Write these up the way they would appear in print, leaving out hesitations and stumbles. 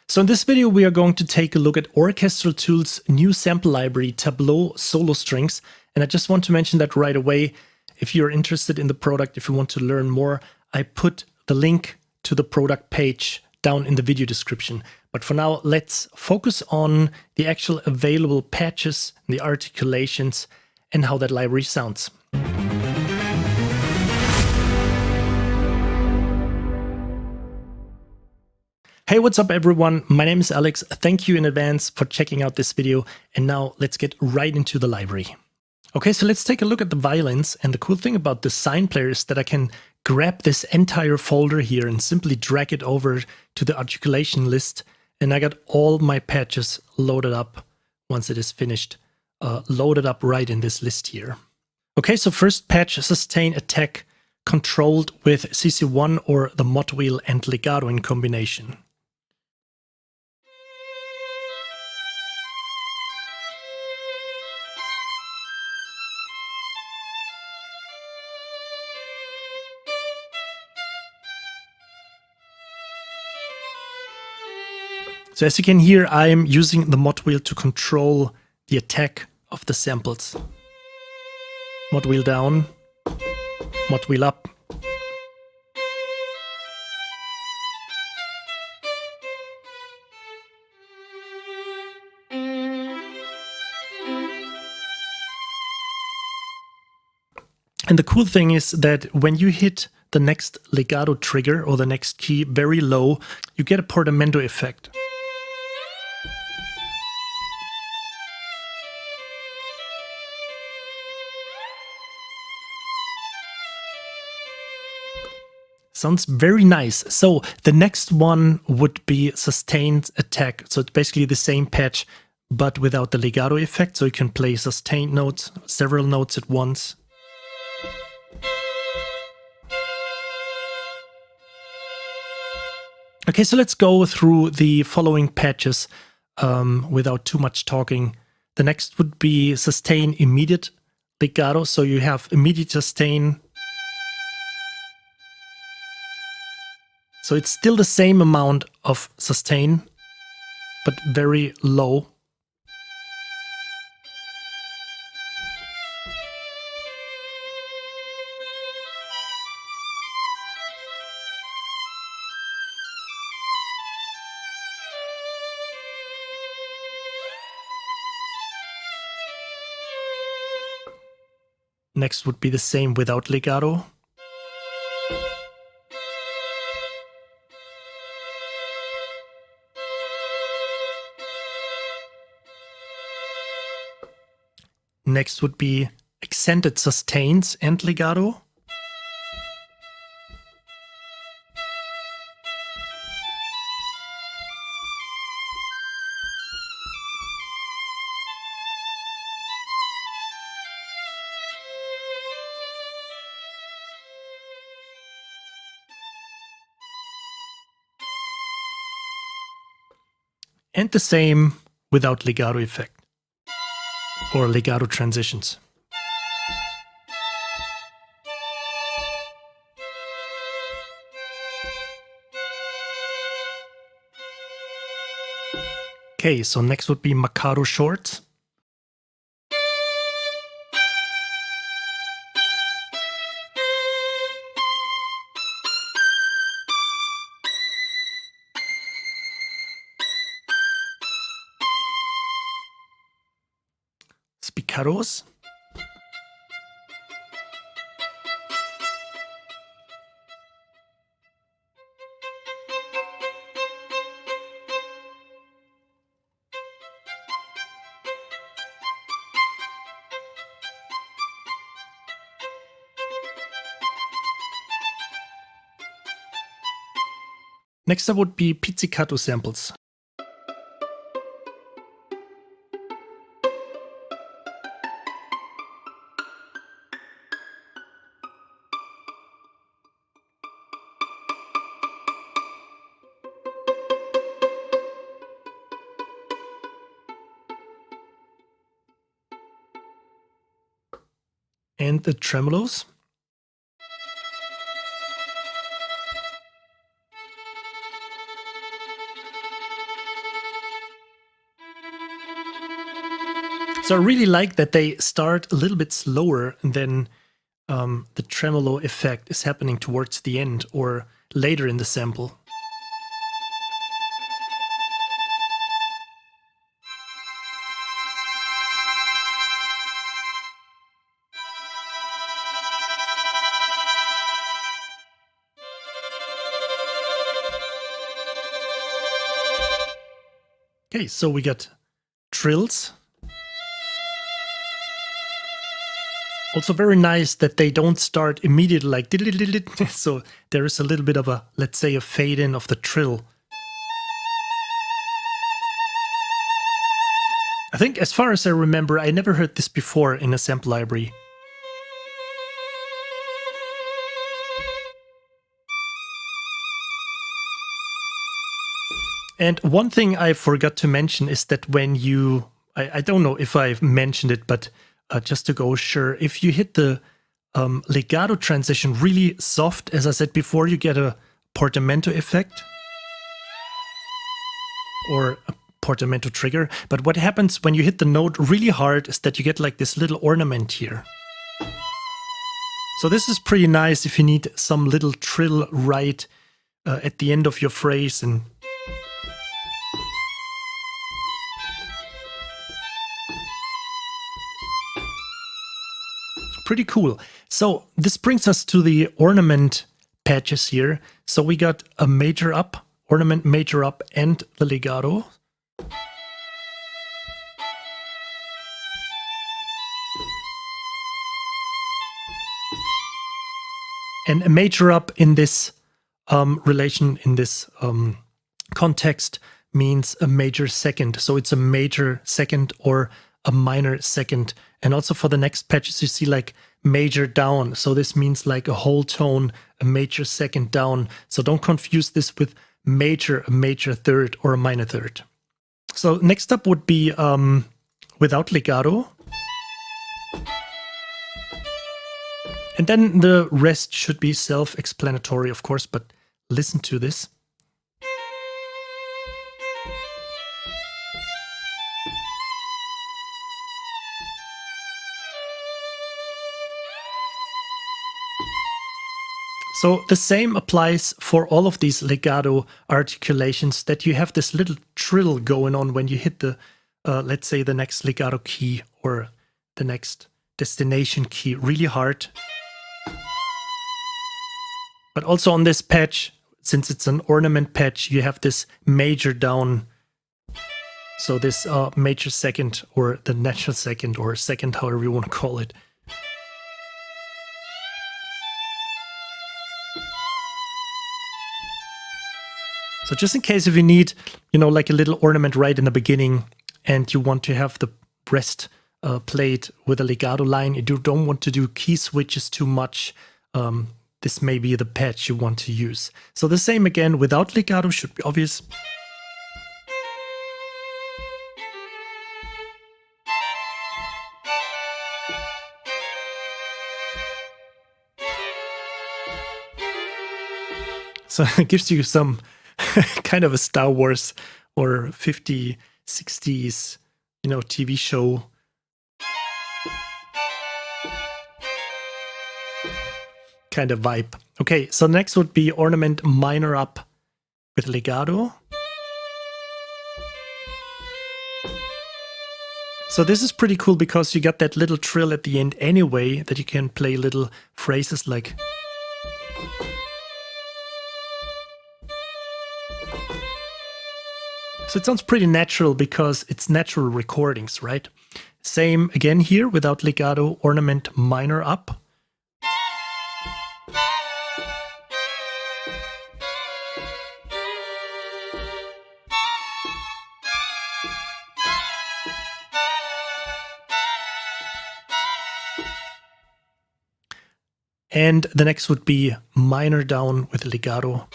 So in this video, we are going to take a look at Orchestral Tool's new sample library, Tableau Solo Strings. And I just want to mention that right away. If you're interested in the product, if you want to learn more, I put the link to the product page down in the video description. But for now, let's focus on the actual available patches, the articulations, and how that library sounds. Hey, what's up everyone? My name is Alex. Thank you in advance for checking out this video. And now let's get right into the library. Okay, so let's take a look at the violins. And the cool thing about the SINE player is that I can grab this entire folder here and simply drag it over to the articulation list. And I got all my patches loaded up once it is finished, loaded up right in this list here. Okay, so first patch, sustain attack, controlled with CC1 or the mod wheel and legato in combination. So as you can hear, I am using the mod wheel to control the attack of the samples. Mod wheel down, mod wheel up. And the cool thing is that when you hit the next legato trigger or the next key very low, you get a portamento effect. Sounds very nice. So the next one would be sustained attack. So it's basically the same patch, but without the legato effect. So you can play sustained notes, several notes at once. Okay, so let's go through the following patches without too much talking. The next would be sustain immediate legato. So you have immediate sustain. So it's still the same amount of sustain, but very low. Next would be the same without legato. Next would be accented sustains and legato. And the same without legato effect. Or legato transitions. Okay, so next would be Macaro short. Spicaros. Next up would be pizzicato samples. And the tremolos. So I really like that they start a little bit slower than the tremolo effect is happening towards the end or later in the sample. Okay, so we got trills. Also very nice that they don't start immediately like so there is a little bit of a, let's say, a fade in of the trill. I think as far as I remember, I never heard this before in a sample library. And one thing I forgot to mention is that when you, I don't know if I've mentioned it, but just to go sure, if you hit the legato transition really soft, as I said before, you get a portamento effect or a portamento trigger. But what happens when you hit the note really hard is that you get like this little ornament here. So this is pretty nice if you need some little trill right at the end of your phrase. And pretty cool. So this brings us to the ornament patches here. So we got a major up, ornament major up, and the legato. And a major up in this relation, in this context, means a major second. So it's a major second or a minor second. And also for the next patches, you see like major down. So this means like a whole tone, a major second down. So don't confuse this with major, a major third, or a minor third. So next up would be without legato. And then the rest should be self-explanatory, of course, but listen to this. So the same applies for all of these legato articulations, that you have this little trill going on when you hit the, let's say, the next legato key or the next destination key really hard. But also on this patch, since it's an ornament patch, you have this major down. So this major second, or the natural second, or second, however you want to call it. So just in case if you need, like a little ornament right in the beginning and you want to have the rest played with a legato line, you don't want to do key switches too much, this may be the patch you want to use. So the same again, without legato should be obvious. So it gives you some kind of a Star Wars or 50s, 60s, TV show. Kind of vibe. Okay, so next would be ornament minor up with legato. So this is pretty cool because you got that little trill at the end anyway, that you can play little phrases like. So it sounds pretty natural because it's natural recordings, right? Same again here without legato, ornament minor up. And the next would be minor down with legato.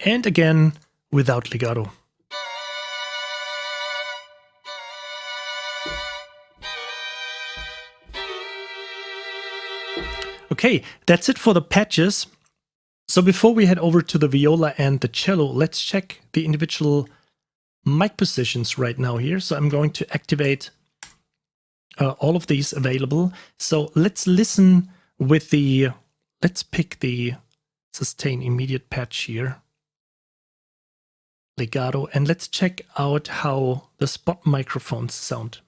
And again, without legato. Okay, that's it for the patches. So before we head over to the viola and the cello, let's check the individual mic positions right now here. So I'm going to activate all of these available. So let's listen with the, let's pick the sustain immediate patch here, legato, and let's check out how the spot microphones sound.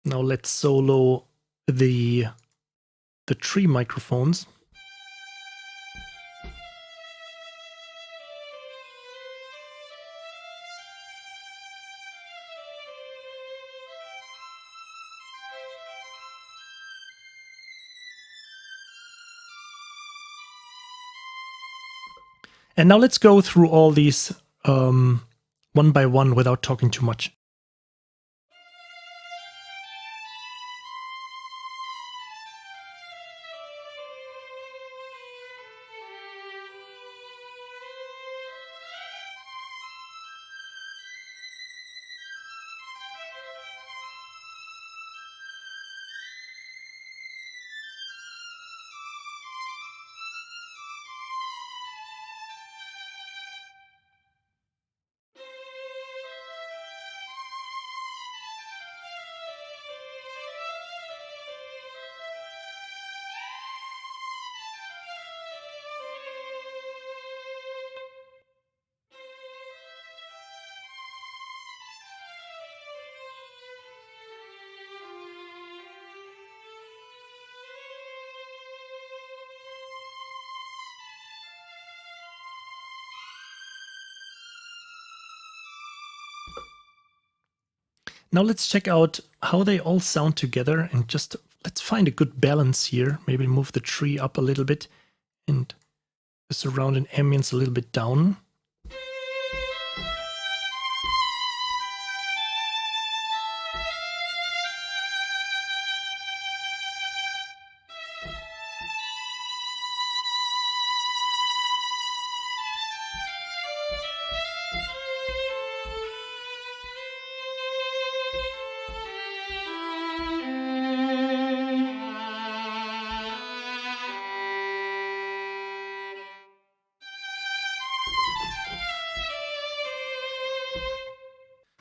Now let's solo the tree microphones. And now let's go through all these one by one without talking too much. Now let's check out how they all sound together and just let's find a good balance here. Maybe move the tree up a little bit and the surrounding ambience a little bit down.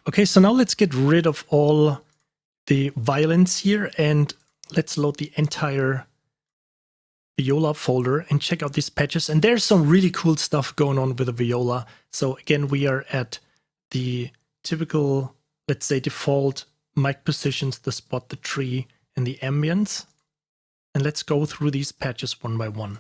Okay, so now let's get rid of all the violins here and let's load the entire viola folder and check out these patches. And there's some really cool stuff going on with the viola. So again, we are at the typical, let's say, default mic positions, the spot, the tree, and the ambience. And let's go through these patches one by one.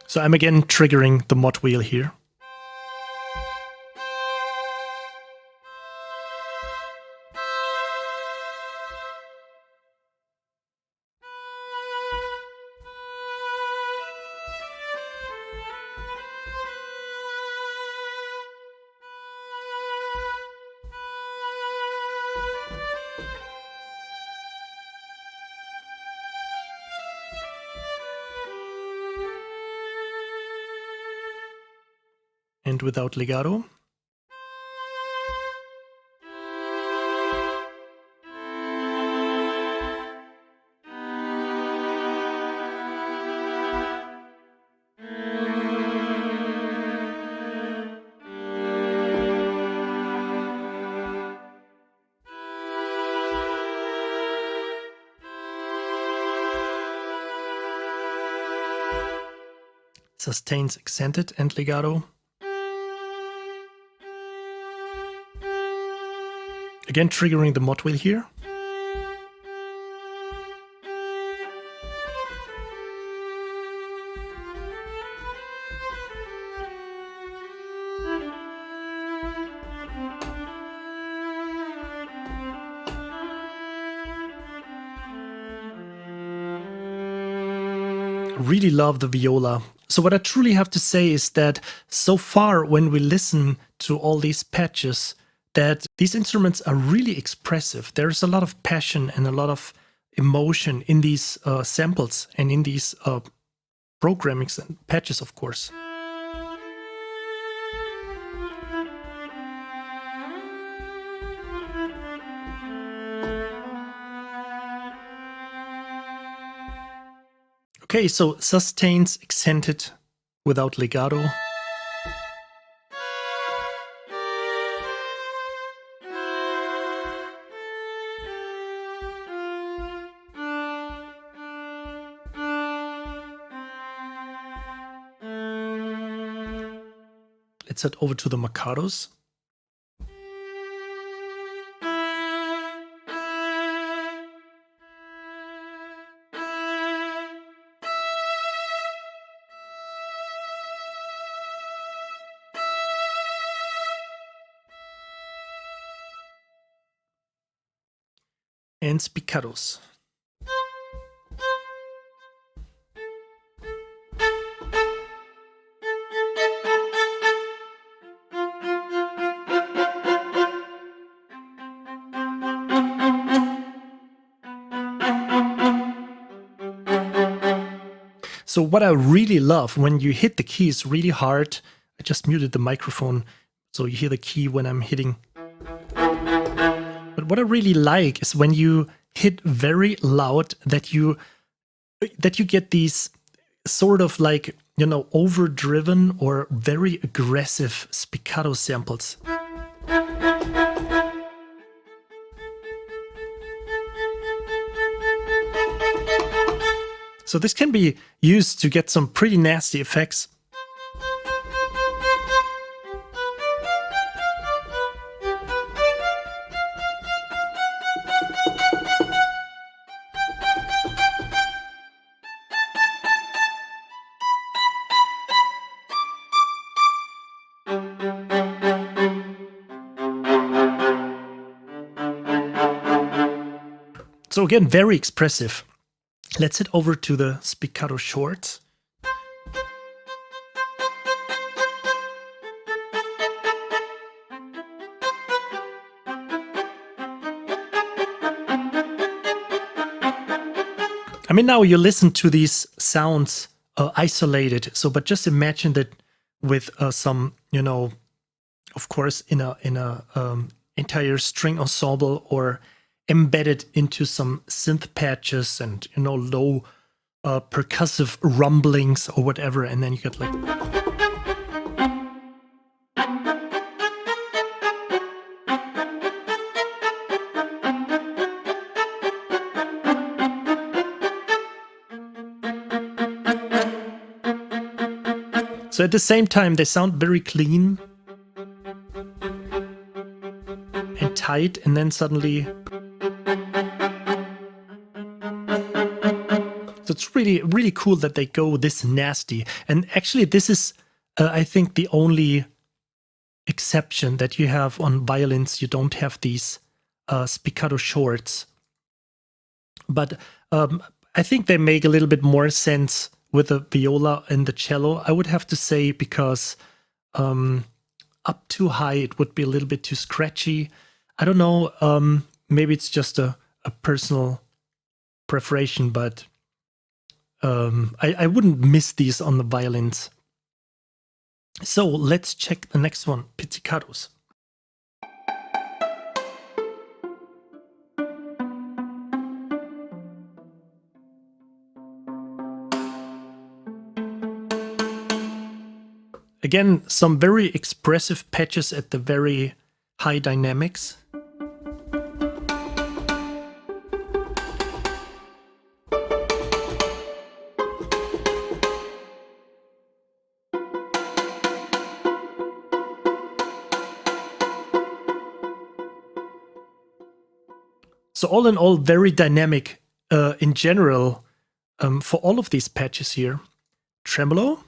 So I'm again triggering the mod wheel here. And without legato. sustains accented and legato. Again, triggering the mod wheel here. Really love the viola. So what I truly have to say is that so far when we listen to all these patches, that these instruments are really expressive. There's a lot of passion and a lot of emotion in these samples and in these programmings and patches, of course. Okay, so sustains accented without legato. Let's head over to the marcatos. And spiccatos. So what I really love when you hit the keys really hard, I just muted the microphone so you hear the key when I'm hitting. But what I really like is when you hit very loud that you get these sort of like, you know, overdriven or very aggressive spiccato samples. So this can be used to get some pretty nasty effects. So again, very expressive. Let's head over to the spiccato shorts. I mean, now you listen to these sounds isolated. So, but just imagine that with some, you know, of course, in a entire string ensemble or embedded into some synth patches and, you know, low percussive rumblings or whatever, and then you get like. So at the same time, they sound very clean and tight, and then suddenly. So it's really, really cool that they go this nasty. And actually, this is, I think, the only exception that you have on violins. You don't have these spiccato shorts. But I think they make a little bit more sense with the viola and the cello, I would have to say, because up too high, it would be a little bit too scratchy. I don't know, maybe it's just a personal preference, but I wouldn't miss these on the violins. So let's check the next one, pizzicatos. Again, some very expressive patches at the very high dynamics. So all in all, very dynamic in general for all of these patches here. Tremolo.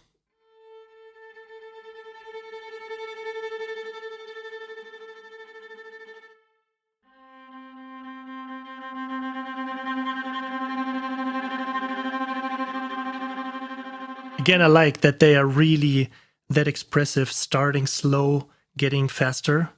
Again, I like that they are really that expressive, starting slow, getting faster.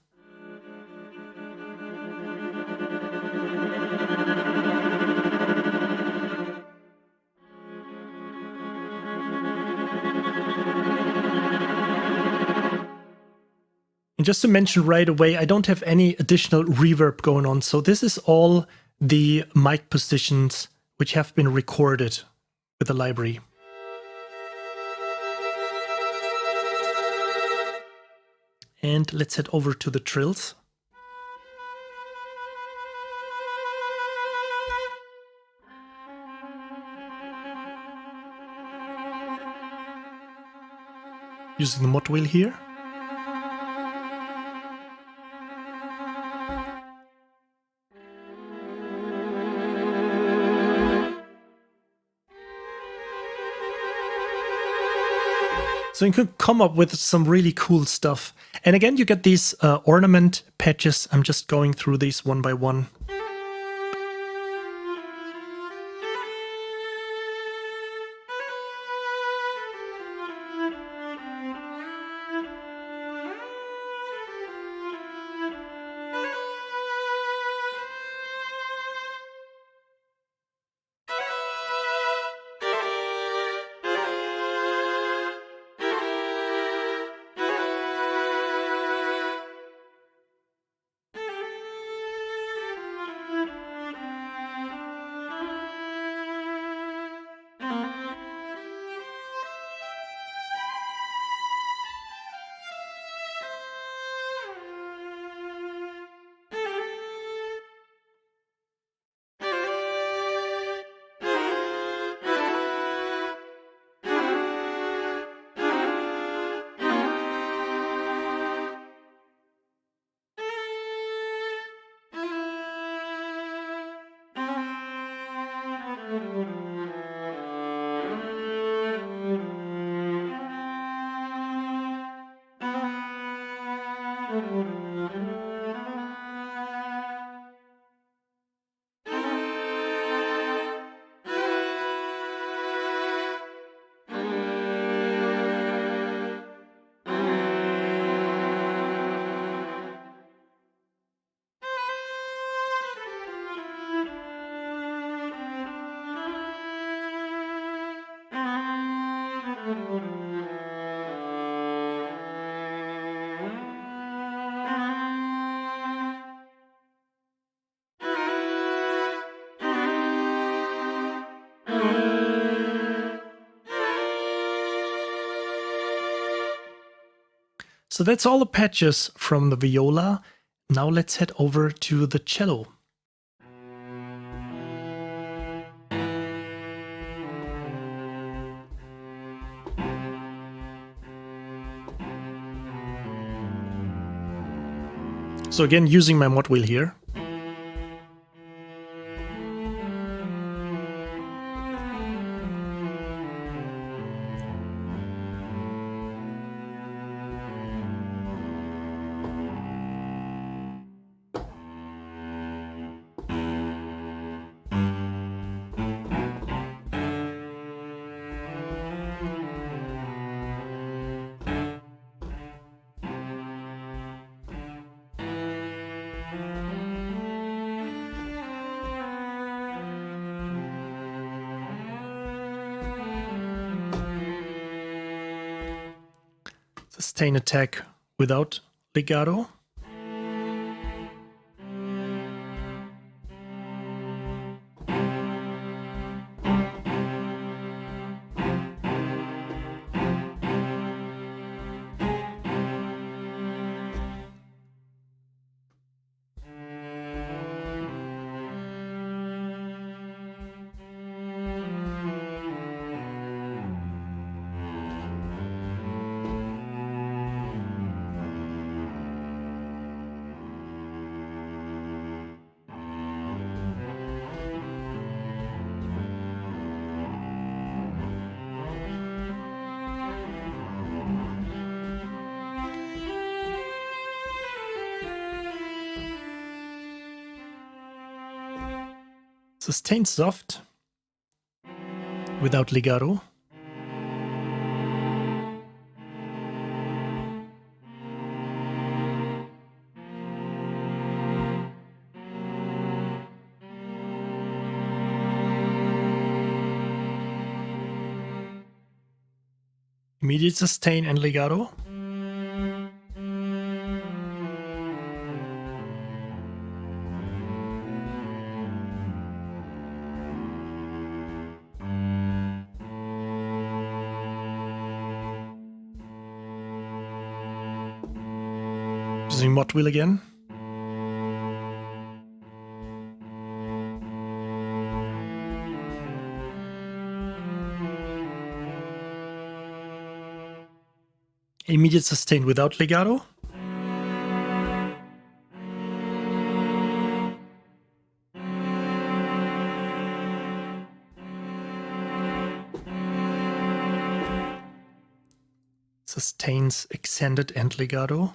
And just to mention right away, I don't have any additional reverb going on. So this is all the mic positions which have been recorded with the library. And let's head over to the trills. Using the mod wheel here. So you can come up with some really cool stuff. And again, you get these ornament patches. I'm just going through these one by one. So that's all the patches from the viola. Now let's head over to the cello. So again, using my mod wheel here. Sustain attack without legato. Sustained soft without legato. Immediate sustain and legato. Using mod wheel again. Immediate sustain without legato. Sustains extended and legato.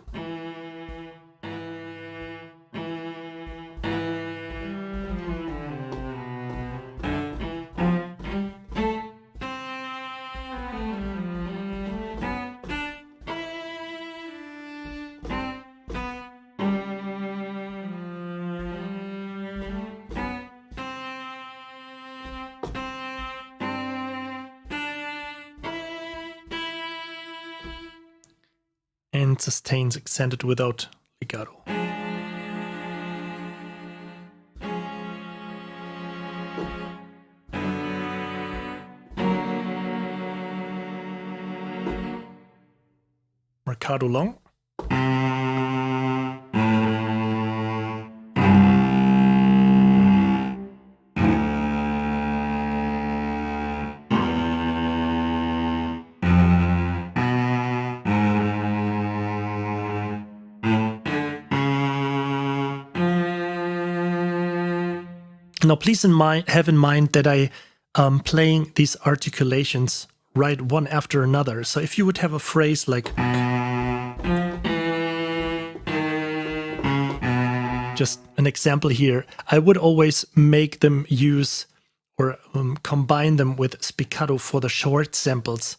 And sustains extended without legato. Marcato long. Now, please have in mind that I am playing these articulations right one after another. So if you would have a phrase like, just an example here, I would always make them use or combine them with spiccato for the short samples,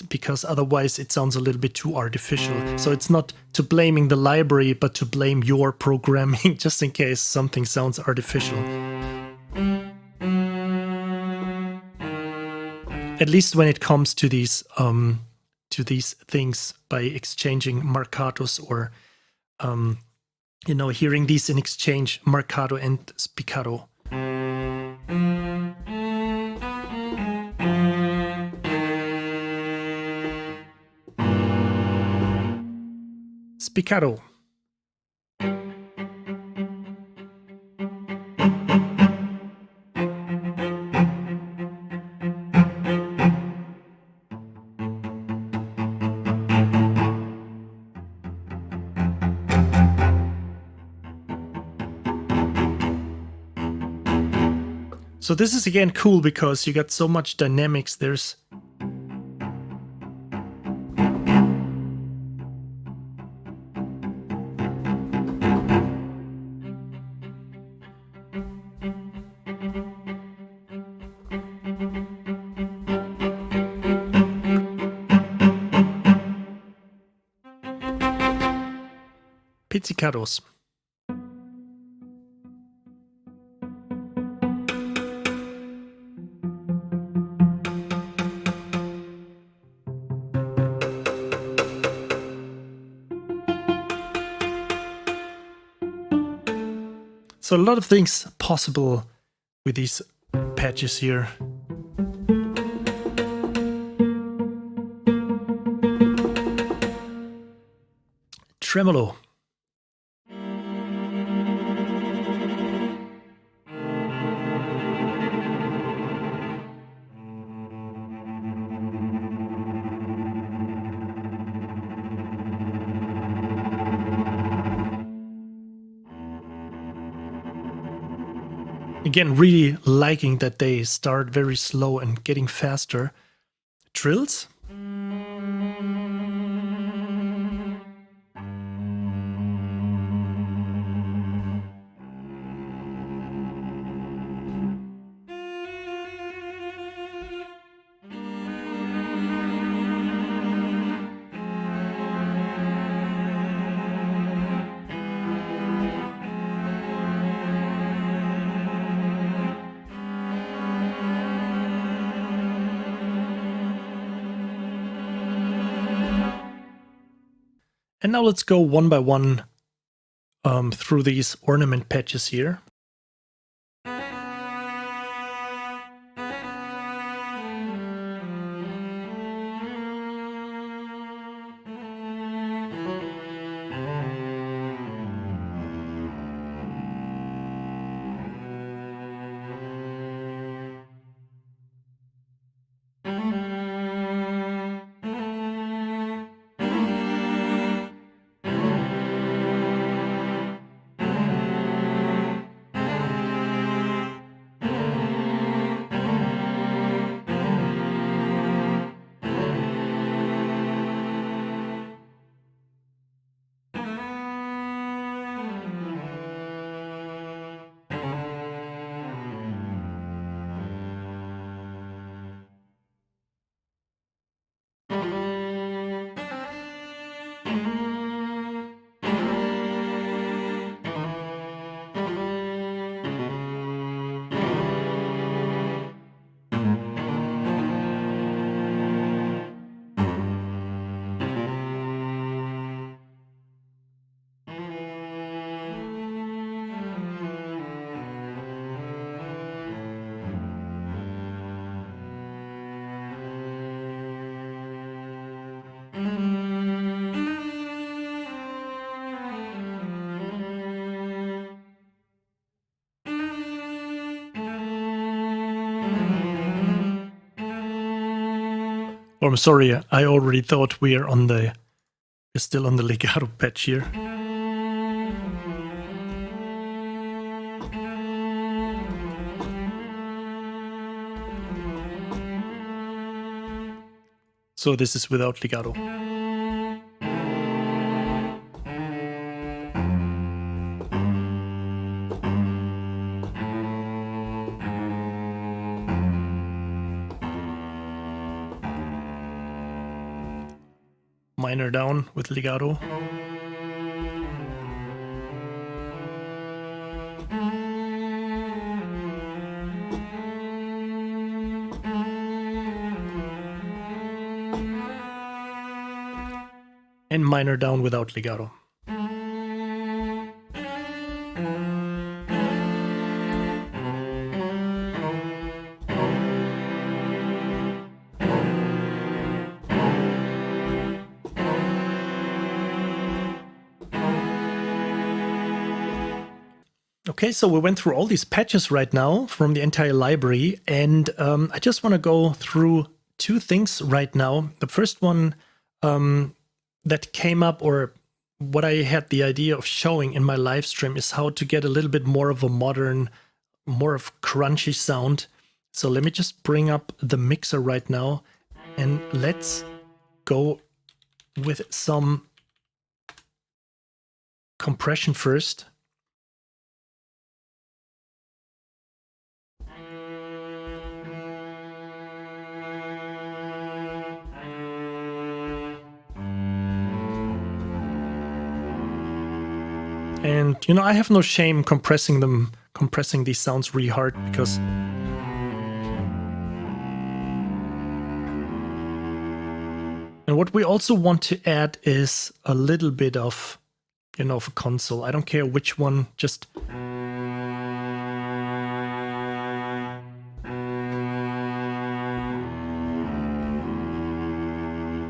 because otherwise it sounds a little bit too artificial. So it's not to blaming the library, but to blame your programming, just in case something sounds artificial. At least when it comes to these things, by exchanging marcatos or hearing these in exchange, marcato and spiccato. Spiccato. So this is again cool because you got so much dynamics. There's pizzicatos. So a lot of things possible with these patches here. Tremolo. Again, really liking that they start very slow and getting faster. Trills. And now let's go one by one through these ornament patches here. Oh, I'm sorry, I already thought we're still on the legato patch here. So this is without legato. Minor down with legato. And minor down without legato. Okay, so we went through all these patches right now from the entire library, and I just want to go through two things right now. The first one that came up, or what I had the idea of showing in my live stream, is how to get a little bit more of a modern, more of crunchy sound. So let me just bring up the mixer right now, and let's go with some compression first. And, you know, I have no shame compressing these sounds really hard, because and what we also want to add is a little bit of, you know, of a console. I don't care which one, just I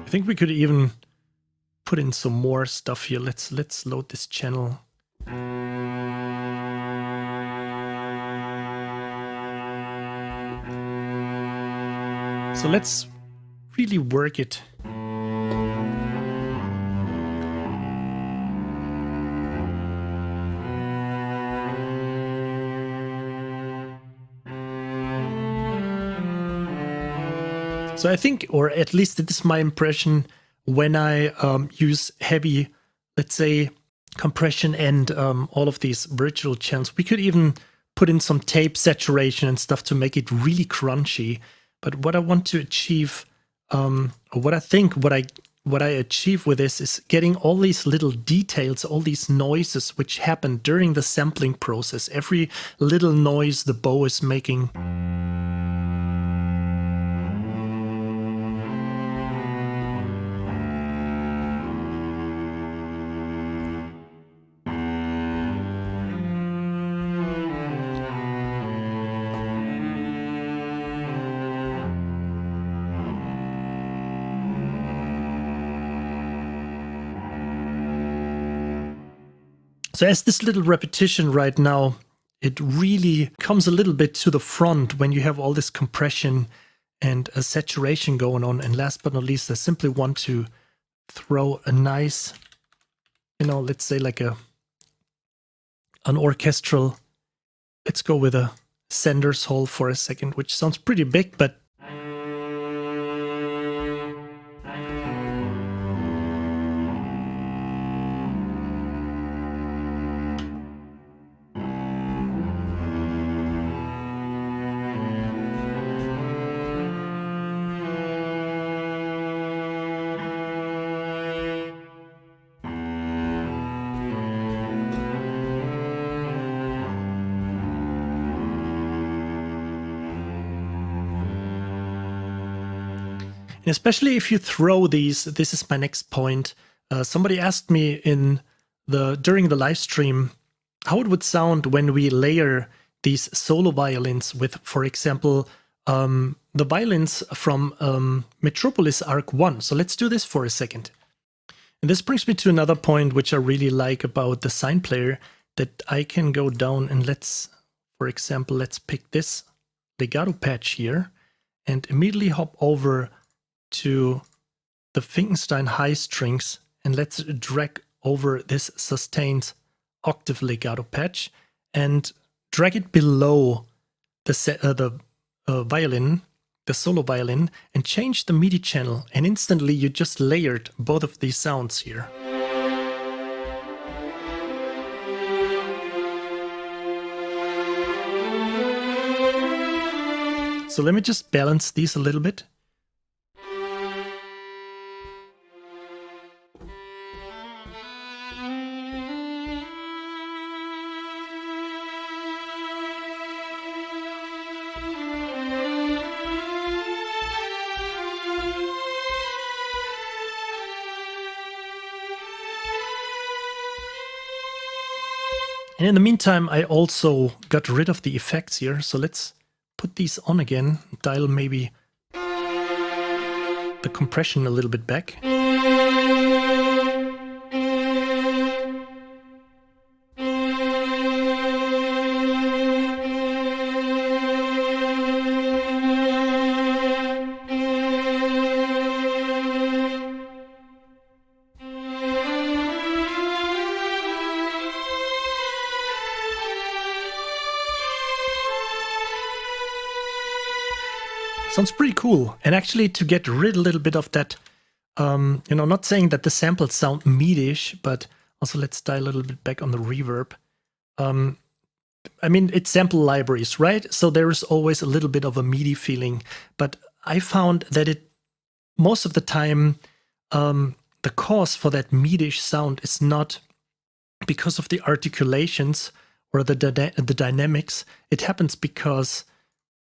think we could even put in some more stuff here. Let's load this channel. So let's really work it. So I think, or at least it is my impression, when I use heavy, let's say, compression and all of these virtual channels, we could even put in some tape saturation and stuff to make it really crunchy. But what I want to achieve, or what I achieve with this, is getting all these little details, all these noises which happen during the sampling process. Every little noise the bow is making. So as this little repetition right now, it really comes a little bit to the front when you have all this compression and a saturation going on. And last but not least, I simply want to throw a nice, let's say like an orchestral. Let's go with a Sanders hole for a second, which sounds pretty big, but and especially if you throw these, this is my next point. Somebody asked me during the live stream how it would sound when we layer these solo violins with, for example, the violins from Metropolis Arc 1. So let's do this for a second. And this brings me to another point which I really like about the SINE player, that I can go down and for example, let's pick this legato patch here and immediately hop over to the Finkenstein high strings, and let's drag over this sustained octave legato patch and drag it below the violin, the solo violin, and change the MIDI channel, and instantly you just layered both of these sounds here. So let me just balance these a little bit. And in the meantime, I also got rid of the effects here. So let's put these on again, dial maybe the compression a little bit back. Sounds pretty cool. And actually to get rid a little bit of that, not saying that the samples sound MIDI-ish, but also let's dial a little bit back on the reverb. I mean, it's sample libraries, right? So there is always a little bit of a MIDI feeling, but I found that most of the time, the cause for that MIDI-ish sound is not because of the articulations or the dynamics. It happens because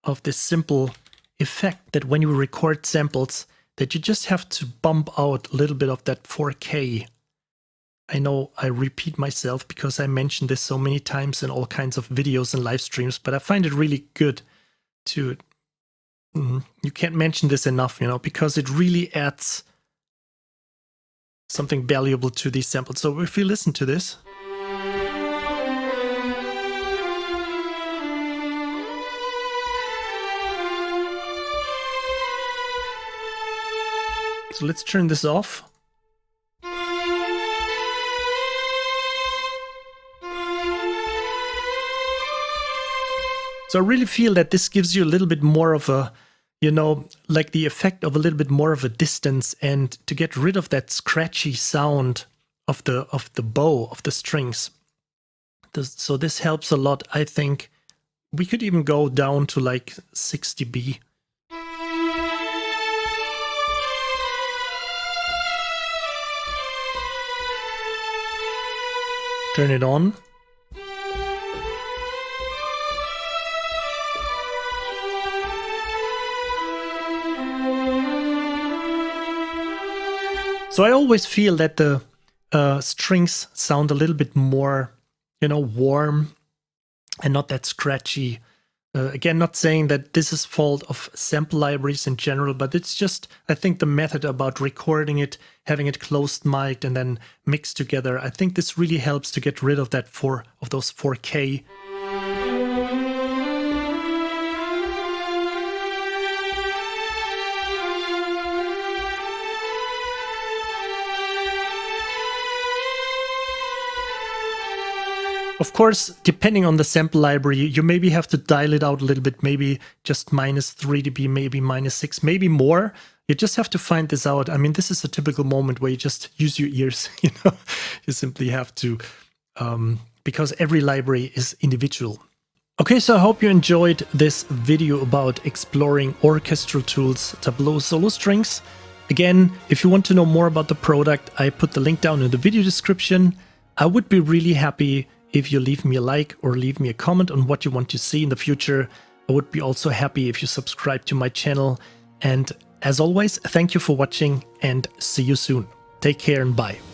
of this simple effect that when you record samples, that you just have to bump out a little bit of that 4K. I know I repeat myself because I mentioned this so many times in all kinds of videos and live streams, but I find it really good to, you can't mention this enough, because it really adds something valuable to these samples. So if you listen to this, so let's turn this off. So I really feel that this gives you a little bit more of a, like the effect of a little bit more of a distance, and to get rid of that scratchy sound of the bow, of the strings. So this helps a lot. I think we could even go down to like 6 dB. Turn it on. So I always feel that the strings sound a little bit more, warm and not that scratchy Again, not saying that this is fault of sample libraries in general, but it's just, I think, the method about recording it, having it closed mic'd and then mixed together. I think this really helps to get rid of that those 4K. Of course, depending on the sample library, you maybe have to dial it out a little bit, maybe just -3 dB, maybe -6, maybe more. You just have to find this out. I mean, this is a typical moment where you just use your ears, you know. You simply have to, because every library is individual. Okay, so I hope you enjoyed this video about exploring orchestral tools, Tableau solo strings. Again, if you want to know more about the product, I put the link down in the video description. I would be really happy if you leave me a like or leave me a comment on what you want to see in the future. I would be also happy if you subscribe to my channel. And as always, thank you for watching and see you soon. Take care and bye.